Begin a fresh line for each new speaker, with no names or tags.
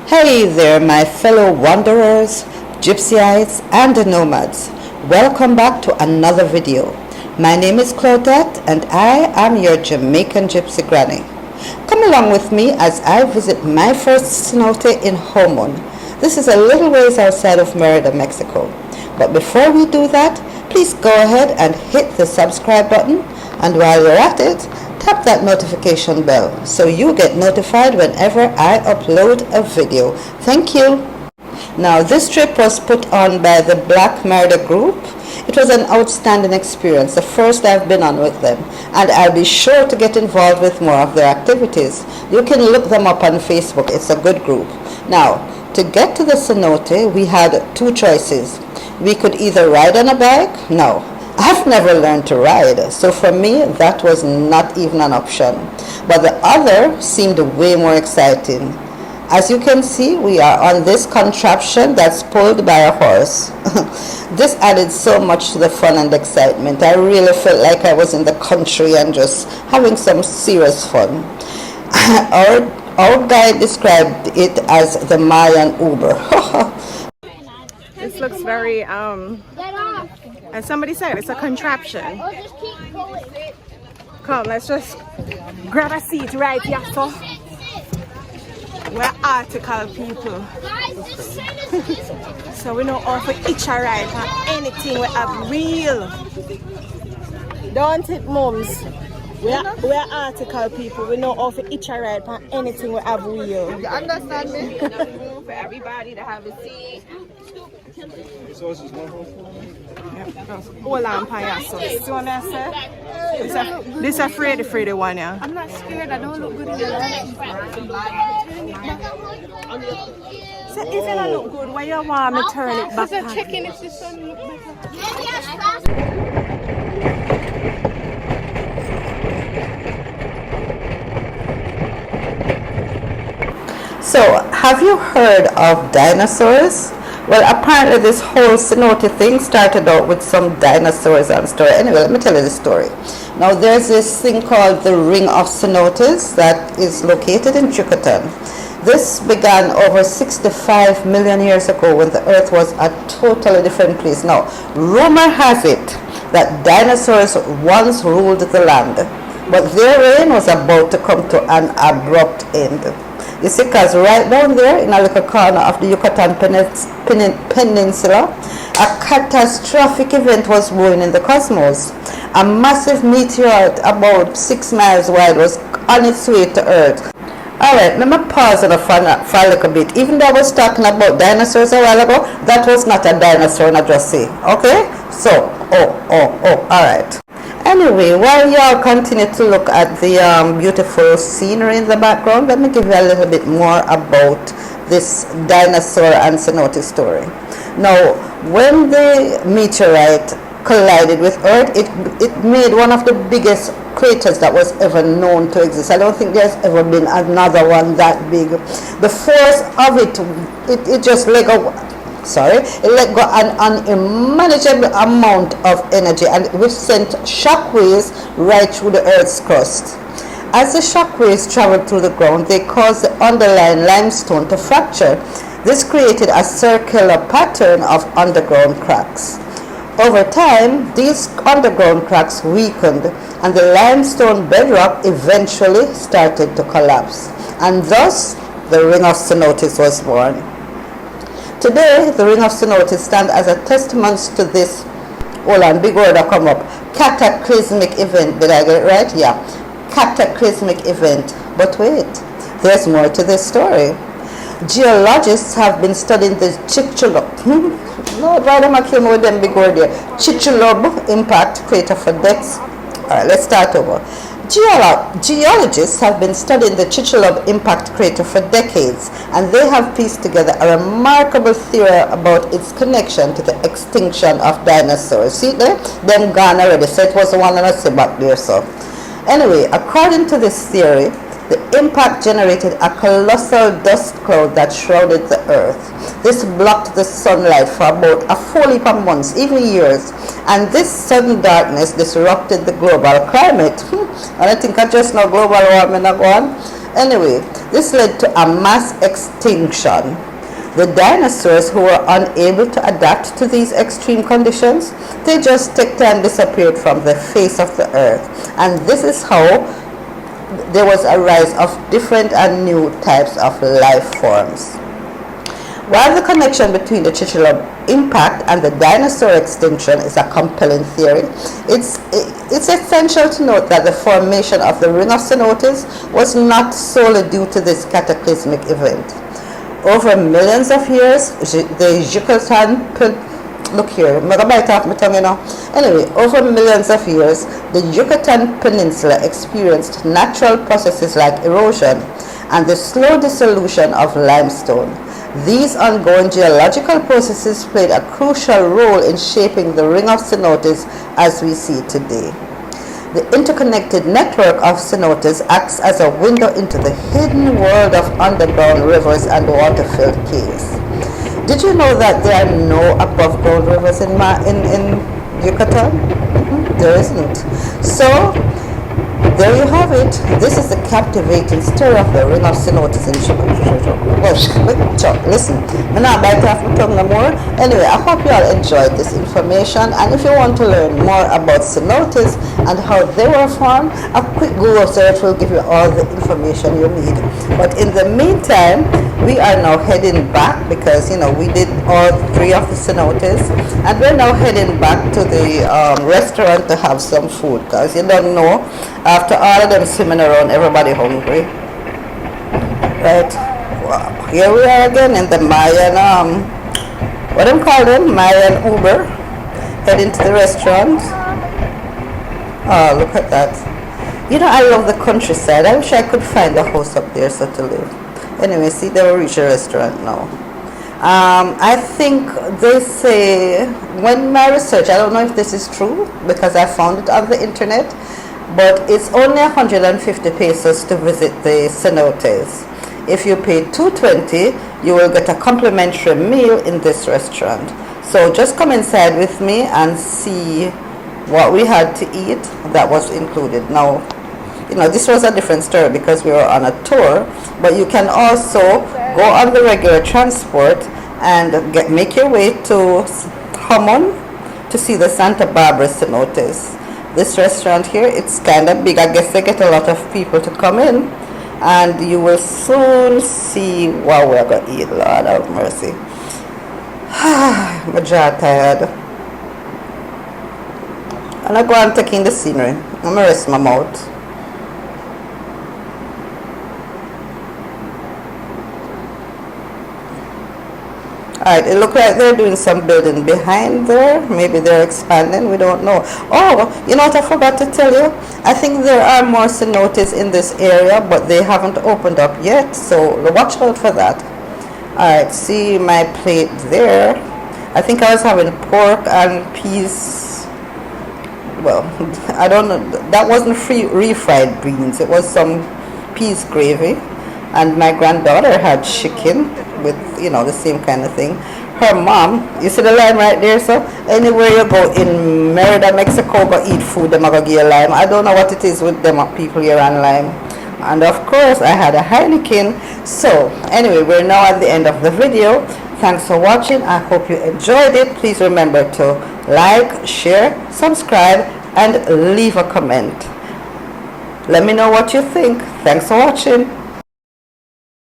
Hey there, my fellow wanderers, gypsyites, and nomads. Welcome back to another video. My name is Claudette, and I am your Jamaican gypsy granny. Come along with me as I visit my first cenote in Homun. This is a little ways outside of Merida, Mexico. But before we do that, please go ahead and hit the subscribe button, and while you're at it, tap that notification bell so you get notified whenever I upload a video. Thank you. Now, this trip was put on by the Black Merida group. It was an outstanding experience, the first I've been on with them, and I'll be sure to get involved with more of their activities. You can look them up on Facebook. It's a good group. Now, to get to the cenote, we had two choices. We could either ride on a bike. No, I've never learned to ride, so for me that was not even an option. But the other seemed way more exciting. As you can see, we are on this contraption that's pulled by a horse. This added so much to the fun and excitement. I really felt like I was in the country and just having some serious fun. Our guide described it as the Mayan Uber.
This looks very, as somebody said, it's a contraption. Come, let's just grab a seat right here. So we're article people. So we know how to itch a ride for anything we have real. Don't it, mums? We're article people. We know how to itch a ride for anything we have real.
You understand me? Enough room for everybody to have a seat.
Hold on, payaso. See what I say? This is Freddy one, yeah.
I'm not scared. I don't look good in the light.
So if it don't look good, why you want me to turn it back?
I'm checking if the sun look better.
So, have you heard of dinosaurs? Well, apparently this whole cenote thing started out with some dinosaurs and story. Anyway, let me tell you the story. Now, there's this thing called the Ring of Cenotes that is located in Yucatan. This began over 65 million years ago when the earth was a totally different place. Now, rumor has it that dinosaurs once ruled the land, but their reign was about to come to an abrupt end. You see, because right down there in a little corner of the Yucatan Peninsula, a catastrophic event was brewing in the cosmos. A massive meteorite about 6 miles wide was on its way to Earth. Alright, let me pause on for a little bit. Even though I was talking about dinosaurs a while ago, that was not a dinosaur, not just say. Okay? So, alright. Anyway, while y'all continue to look at the beautiful scenery in the background, let me give you a little bit more about this dinosaur and cenote story. Now, when the meteorite collided with Earth, it made one of the biggest craters that was ever known to exist. I don't think there's ever been another one that big. The force of it just let go an unmanageable amount of energy, and which sent shockwaves right through the Earth's crust. As the shockwaves traveled through the ground, they caused the underlying limestone to fracture. This created a circular pattern of underground cracks. Over time, these underground cracks weakened, and the limestone bedrock eventually started to collapse. And thus, the Ring of Cenotes was born. Today, the Ring of Cenotes stands as a testament to this, hold on, big word will come up, cataclysmic event. Did I get it right? Yeah. Cataclysmic event. But wait, there's more to this story. Geologists have been studying the Chicxulub. Why am I killing with them big word here? Chicxulub impact crater for decades. Alright, let's start over. Geologists have been studying the Chicxulub impact crater for decades, and they have pieced together a remarkable theory about its connection to the extinction of dinosaurs. See there? Them gone already, so it was the one that I said back there. So anyway, according to this theory, the impact generated a colossal dust cloud that shrouded the earth. This blocked the sunlight for about a full heap of months, even years, and this sudden darkness disrupted the global climate. And I think I just know global warming are gone. Anyway, This led to a mass extinction. The dinosaurs who were unable to adapt to these extreme conditions, they just ticked and disappeared from the face of the earth. And this is how there was a rise of different and new types of life forms. While the connection between the Chicxulub impact and the dinosaur extinction is a compelling theory, it's essential to note that the formation of the Ring of Cenotes was not solely due to this cataclysmic event. Over millions of years, the Yucatan, look here, I'm gonna bite off my tongue, you know. Anyway, over millions of years, the Yucatan Peninsula experienced natural processes like erosion and the slow dissolution of limestone. These ongoing geological processes played a crucial role in shaping the Ring of Cenotes as we see it today. The interconnected network of cenotes acts as a window into the hidden world of underground rivers and water-filled caves. Did you know that there are no above-ground rivers in Yucatan? There isn't. So, there you have it. This is the captivating story of the Ring of Cenotes in Listen, I'm not biting off my tongue no more. Anyway, I hope you all enjoyed this information. And if you want to learn more about cenotes and how they were formed, a quick Google search will give you all the information you need. But in the meantime, we are now heading back because, you know, we did all three of the cenotes. And we're now heading back to the restaurant to have some food because you don't know, after all of them swimming around, everybody hungry. Right? Wow. Here we are again in the Mayan, what do you call them? Mayan Uber. Heading to the restaurant. Oh, look at that. You know, I love the countryside. I wish I could find a house up there so to live. Anyway, see, they will reach the restaurant now. I think they say, when my research, I don't know if this is true because I found it on the internet, but it's only 150 pesos to visit the cenotes. If you pay $2.20, you will get a complimentary meal in this restaurant. So just come inside with me and see what we had to eat that was included. Now, you know, this was a different story because we were on a tour, but you can also go on the regular transport and make your way to Homun to see the Santa Barbara cenotes. This restaurant here, it's kind of big. I guess they get a lot of people to come in, and you will soon see what we're going to eat. Lord have mercy. My jaw tired. And I go on taking the scenery. I'm going to rest my mouth. Alright, it looks like they're doing some building behind there. Maybe they're expanding, we don't know. Oh, you know what I forgot to tell you? I think there are more cenotes in this area, but they haven't opened up yet, so watch out for that. Alright, see my plate there. I think I was having pork and peas. Well, I don't know, that wasn't refried beans, it was some peas gravy. And my granddaughter had chicken with, you know, the same kind of thing. Her mom, you see the lime right there, so anywhere you go in Merida, Mexico, go eat food, them are going to give you lime. I don't know what it is with them people here on lime. And of course, I had a Heineken. So anyway, we're now at the end of the video. Thanks for watching. I hope you enjoyed it. Please remember to like, share, subscribe, and leave a comment. Let me know what you think. Thanks for watching.